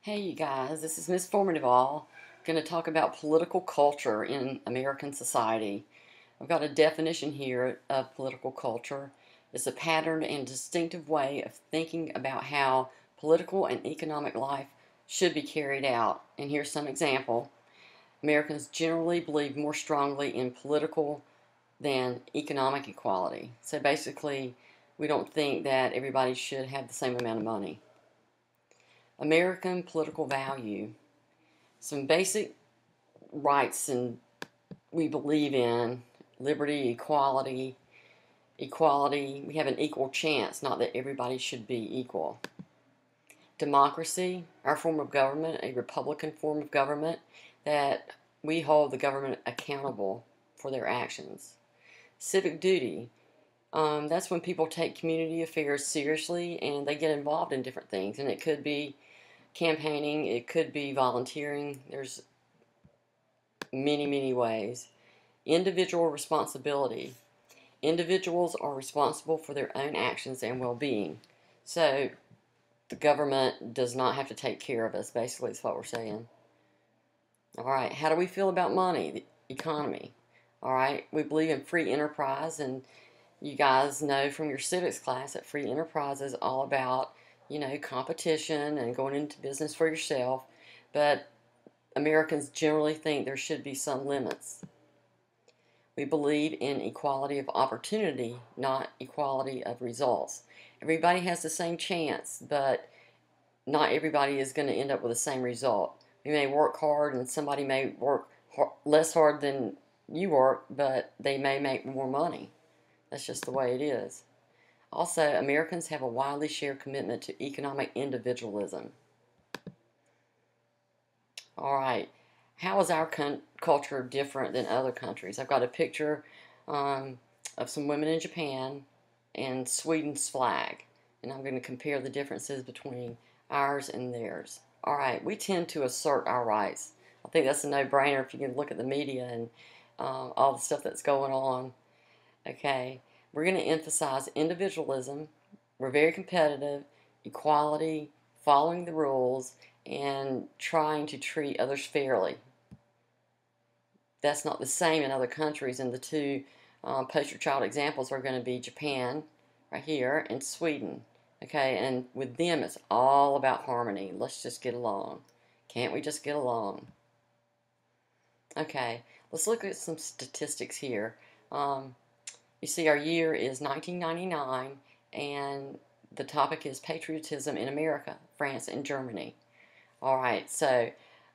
Hey you guys, this is Miss Formy-Duval. Going to talk about political culture in American society. I've got a definition here of political culture. It's a patterned and distinctive way of thinking about how political and economic life should be carried out. And here's some example. Americans generally believe more strongly in political than economic equality. So basically, we don't think that everybody should have the same amount of money. American political value. Some basic rights and we believe in liberty, equality. We have an equal chance, not that everybody should be equal. Democracy, our form of government, a republican form of government, that we hold the government accountable for their actions. Civic duty, that's when people take community affairs seriously and they get involved in different things, and it could be campaigning, it could be volunteering. There's many ways. Individual responsibility. Individuals are responsible for their own actions and well-being. So the government does not have to take care of us, basically is what we're saying. All right, how do we feel about money, the economy? All right, we believe in free enterprise, and you guys know from your civics class that free enterprise is all about, competition and going into business for yourself, but Americans generally think there should be some limits. We believe in equality of opportunity, not equality of results. Everybody has the same chance, but not everybody is going to end up with the same result. You may work hard and somebody may work less hard than you work, but they may make more money. That's just the way it is. Also, Americans have a widely shared commitment to economic individualism. All right, how is our culture different than other countries? I've got a picture of some women in Japan and Sweden's flag, and I'm going to compare the differences between ours and theirs. All right, we tend to assert our rights. I think that's a no-brainer if you can look at the media and all the stuff that's going on. Okay, we're going to emphasize individualism. We're very competitive, equality, following the rules, and trying to treat others fairly. That's not the same in other countries, and the two poster child examples are going to be Japan, right here, and Sweden. Okay, and with them it's all about harmony. Let's just get along. Can't we just get along? Okay, let's look at some statistics here. You see our year is 1999, and the topic is Patriotism in America, France, and Germany. All right, so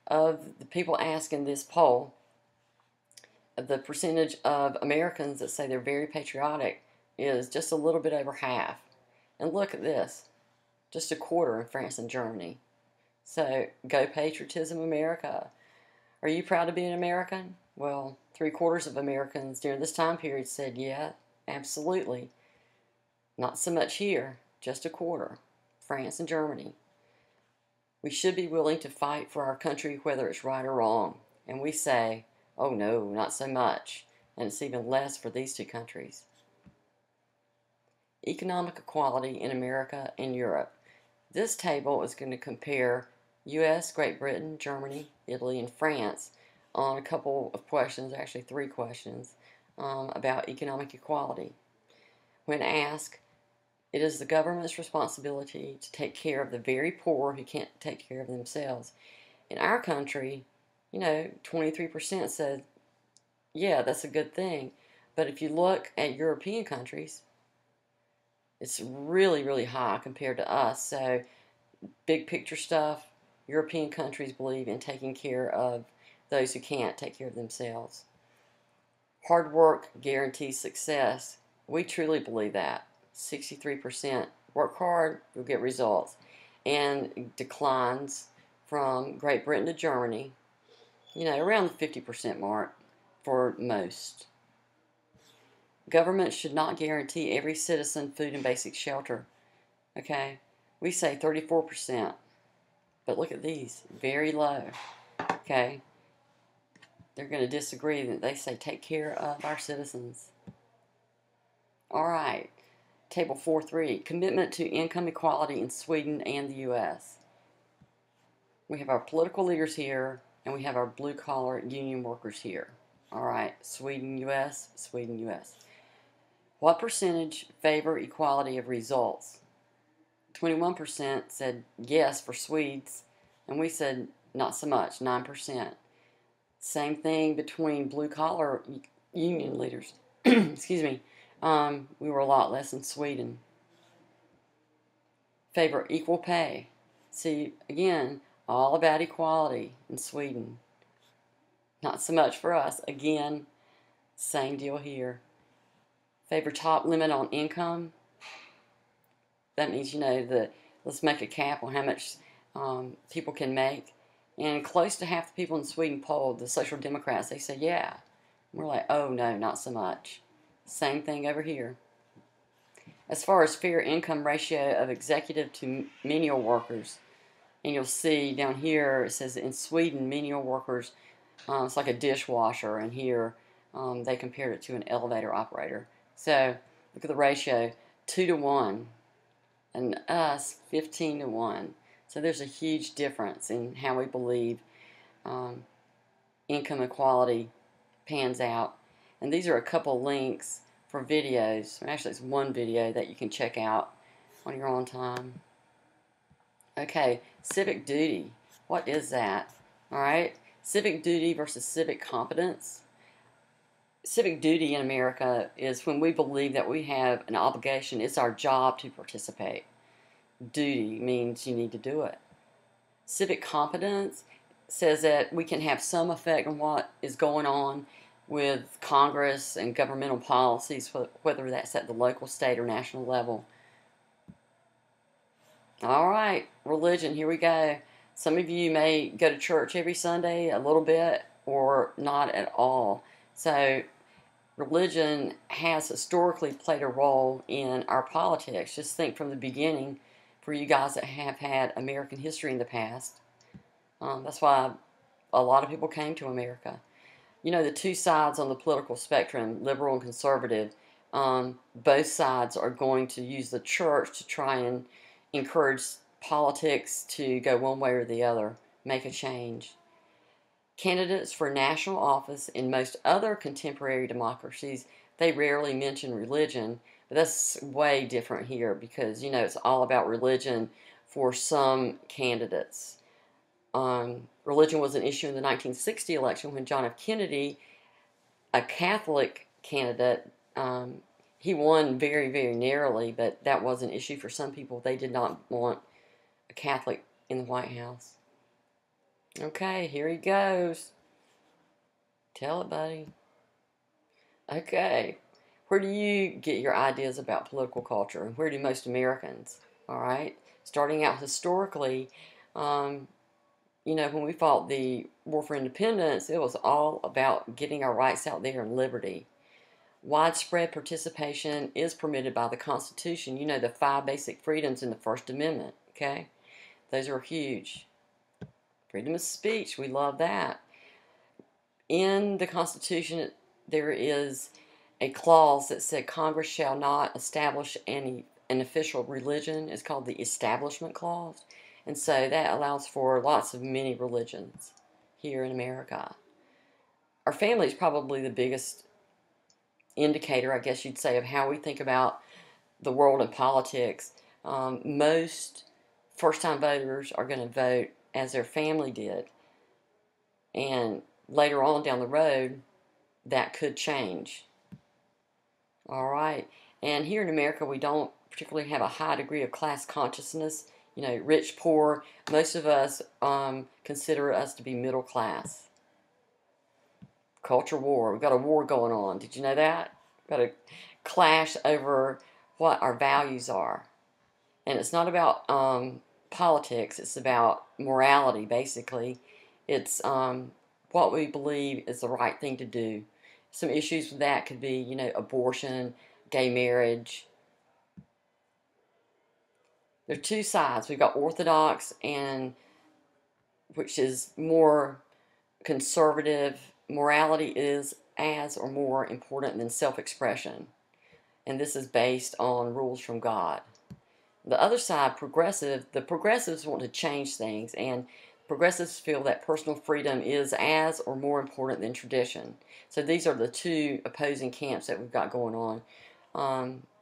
of the people asked in this poll, the percentage of Americans that say they're very patriotic is just a little bit over half. And look at this, just a quarter in France and Germany. So, go Patriotism America. Are you proud to be an American? Well, 3/4 of Americans during this time period said, yeah, absolutely. Not so much here, just a quarter. France and Germany. We should be willing to fight for our country whether it's right or wrong. And we say, oh no, not so much. And it's even less for these two countries. Economic equality in America and Europe. This table is going to compare U.S., Great Britain, Germany, Italy, and France on a couple of questions, actually 3 questions, about economic equality. When asked, it is the government's responsibility to take care of the very poor who can't take care of themselves. In our country, 23% said, yeah, that's a good thing. But if you look at European countries, it's really high compared to us. So big picture stuff, European countries believe in taking care of those who can't take care of themselves. Hard work guarantees success. We truly believe that. 63% work hard, you'll get results. And declines from Great Britain to Germany, around the 50% mark for most. Government should not guarantee every citizen food and basic shelter. Okay, we say 34%, but look at these, very low. Okay, they're going to disagree. They say take care of our citizens. All right, table 4.3, commitment to income equality in Sweden and the U.S. We have our political leaders here, and we have our blue-collar union workers here. All right, Sweden, U.S., Sweden, U.S. What percentage favor equality of results? 21% said yes for Swedes, and we said not so much, 9%. Same thing between blue-collar union leaders. Excuse me. We were a lot less in Sweden. Favor equal pay. See, again, all about equality in Sweden. Not so much for us. Again, same deal here. Favor top limit on income. That means, let's make a cap on how much people can make. And close to half the people in Sweden polled, the Social Democrats, they say, yeah. We're like, oh no, not so much. Same thing over here. As far as fair income ratio of executive to menial workers, and you'll see down here it says in Sweden, menial workers, it's like a dishwasher, and here they compared it to an elevator operator. So look at the ratio, 2-to-1, and us, 15-to-1. So there's a huge difference in how we believe income equality pans out. And these are a couple links for videos. Actually, it's one video that you can check out on your own time. Okay, civic duty. What is that? All right, civic duty versus civic competence. Civic duty in America is when we believe that we have an obligation. It's our job to participate. Duty means you need to do it. Civic competence says that we can have some effect on what is going on with Congress and governmental policies, whether that's at the local, state, or national level. All right, religion, here we go. Some of you may go to church every Sunday a little bit or not at all. So religion has historically played a role in our politics. Just think from the beginning, for you guys that have had American history in the past. That's why a lot of people came to America. The two sides on the political spectrum, liberal and conservative, both sides are going to use the church to try and encourage politics to go one way or the other, make a change. Candidates for national office in most other contemporary democracies, they rarely mention religion, but that's way different here because, it's all about religion for some candidates. Religion was an issue in the 1960 election when John F. Kennedy, a Catholic candidate, he won very, very narrowly, but that was an issue for some people. They did not want a Catholic in the White House. Okay, here he goes. Tell it, buddy. Okay, where do you get your ideas about political culture, and where do most Americans? All right, starting out historically, when we fought the War for Independence, it was all about getting our rights out there and liberty. Widespread participation is permitted by the Constitution. The 5 basic freedoms in the First Amendment, okay? Those are huge. Freedom of speech, we love that. In the Constitution, there is a clause that said Congress shall not establish an official religion. It's called the Establishment Clause. And so that allows for lots of many religions here in America. Our family is probably the biggest indicator, I guess you'd say, of how we think about the world and politics. Most first-time voters are going to vote as their family did. And later on down the road, that could change. All right. And here in America, we don't particularly have a high degree of class consciousness. Rich, poor, most of us consider us to be middle class. Culture war. We've got a war going on. Did you know that? We've got a clash over what our values are. And it's not about politics. It's about morality, basically. It's what we believe is the right thing to do. Some issues with that could be, abortion, gay marriage. There are two sides. We've got Orthodox, which is more conservative. Morality is as or more important than self-expression. And this is based on rules from God. The other side, progressive, the progressives want to change things, and Progressives feel that personal freedom is as or more important than tradition. So these are the two opposing camps that we've got going on.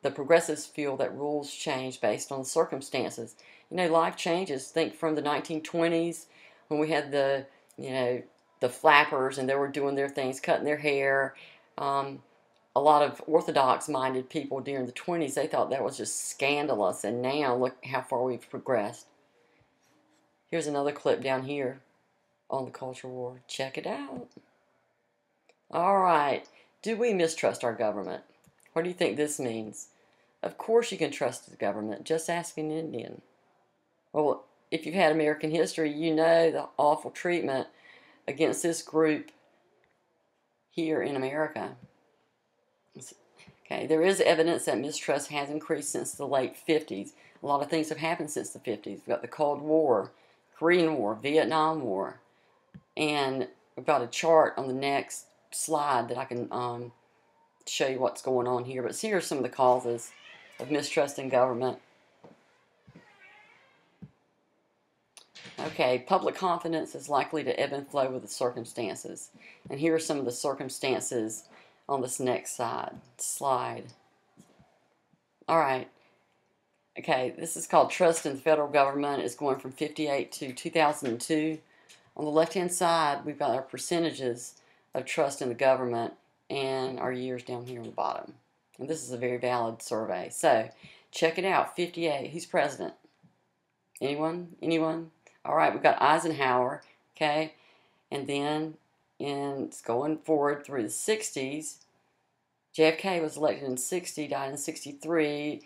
The progressives feel that rules change based on circumstances. You know, life changes. Think from the 1920s when we had the, you know, the flappers and they were doing their things, cutting their hair. A lot of orthodox-minded people during the 20s, they thought that was just scandalous. And now look how far we've progressed. Here's another clip down here on the culture war. Check it out. All right. Do we mistrust our government? What do you think this means? Of course you can trust the government. Just ask an Indian. Well, if you've had American history, you know the awful treatment against this group here in America. Okay, there is evidence that mistrust has increased since the late 50s. A lot of things have happened since the 50s. We've got the Cold War, Korean War, Vietnam War, and we've got a chart on the next slide that I can show you what's going on here. But here are some of the causes of mistrust in government. Okay, public confidence is likely to ebb and flow with the circumstances. And here are some of the circumstances on this next slide. All right. Okay, this is called trust in the federal government. It's going from 58 to 2002. On the left-hand side, we've got our percentages of trust in the government and our years down here on the bottom. And this is a very valid survey. So, check it out. 58. Who's president? Anyone? Anyone? All right, we've got Eisenhower, okay? And then it's going forward through the 60s. JFK was elected in 60, died in 63.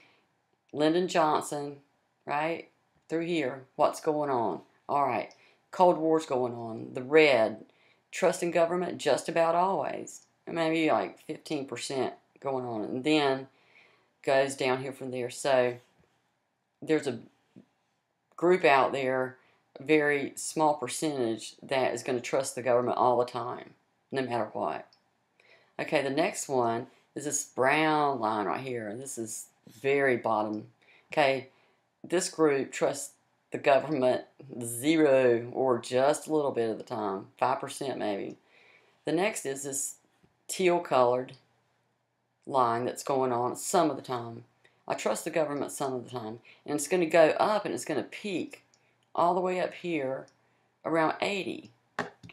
Lyndon Johnson, right? Through here, what's going on? All right, Cold War's going on. The red, trust in government just about always. Maybe like 15% going on. And then goes down here from there. So there's a group out there, a very small percentage, that is going to trust the government all the time, no matter what. Okay, the next one is this brown line right here. This is very bottom. Okay, this group trusts the government 0 or just a little bit of the time, 5% maybe. The next is this teal colored line that's going on some of the time. I trust the government some of the time. And it's going to go up and it's going to peak all the way up here around 80.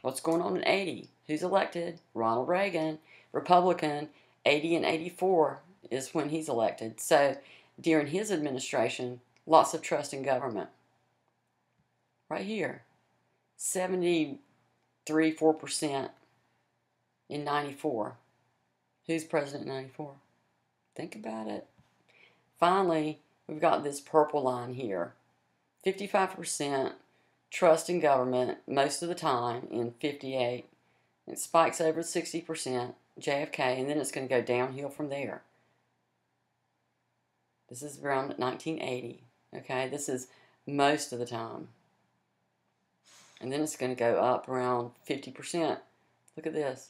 What's going on in 80? Who's elected? Ronald Reagan, Republican. 80 and 84 is when he's elected. So during his administration, lots of trust in government. Right here, 73-4% in 94. Who's president in 94? Think about it. Finally, we've got this purple line here. 55% trust in government most of the time in 58. It spikes over 60%, JFK, and then it's going to go downhill from there. This is around 1980. Okay, this is most of the time. And then it's going to go up around 50%. Look at this.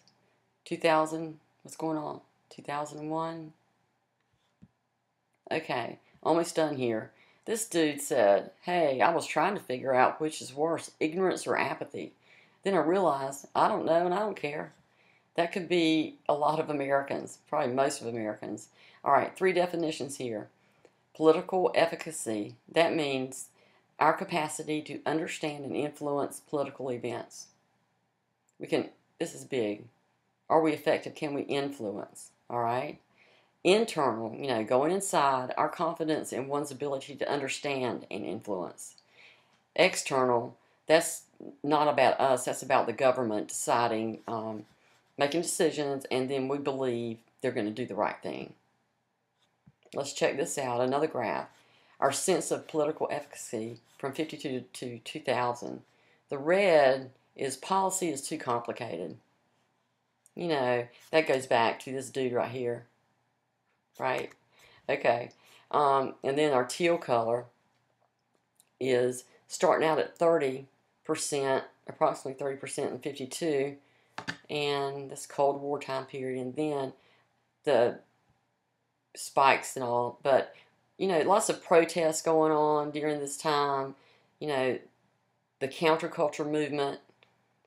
2000, what's going on? 2001. Okay, almost done here. This dude said, hey, I was trying to figure out which is worse, ignorance or apathy. Then I realized, I don't know and I don't care. That could be a lot of Americans, probably most of Americans. All right, 3 definitions here. Political efficacy, that means our capacity to understand and influence political events. This is big. Are we effective? Can we influence? All right. Internal, going inside, our confidence in one's ability to understand and influence. External, that's not about us, that's about the government deciding, making decisions, and then we believe they're going to do the right thing. Let's check this out, another graph. Our sense of political efficacy from 52 to 2000. The red is policy is too complicated. That goes back to this dude right here. Right? Okay. And then our teal color is starting out at 30%, approximately 30% in 52, and this Cold War time period, and then the spikes and all. But, lots of protests going on during this time. the counterculture movement.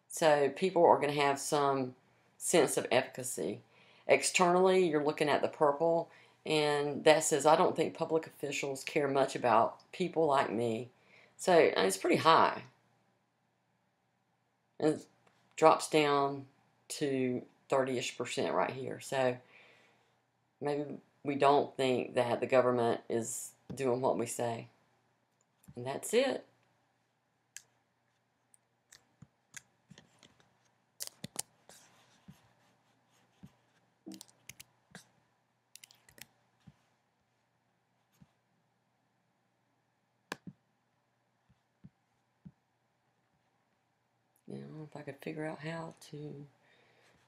So people are going to have some sense of efficacy. Externally, you're looking at the purple, and that says, I don't think public officials care much about people like me. So it's pretty high. And it drops down to 30-ish% right here. So maybe we don't think that the government is doing what we say. And that's it. You know, if I could figure out how to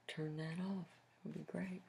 turn that off, it would be great.